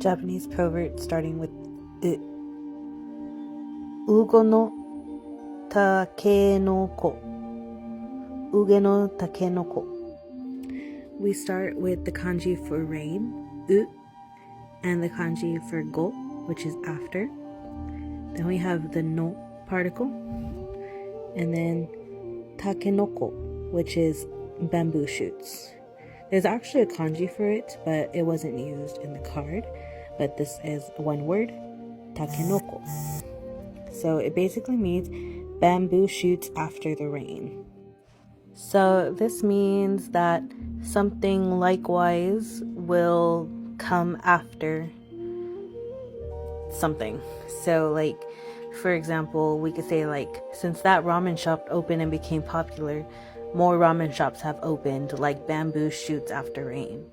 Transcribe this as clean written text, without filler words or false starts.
Japanese proverb starting with u. Ugo no takenoko. Uge no takenoko. We start with the kanji for rain, u, and the kanji for go, which is after. Then we have the no particle, and then takenoko, which is bamboo shoots. There's actually a kanji for it, but it wasn't used in the card. But this is one word, takenoko. So it basically means bamboo shoots after the rain. So this means that something likewise will come after something. So like, for example, we could say like, since that ramen shop opened and became popular, more ramen shops have opened like bamboo shoots after rain.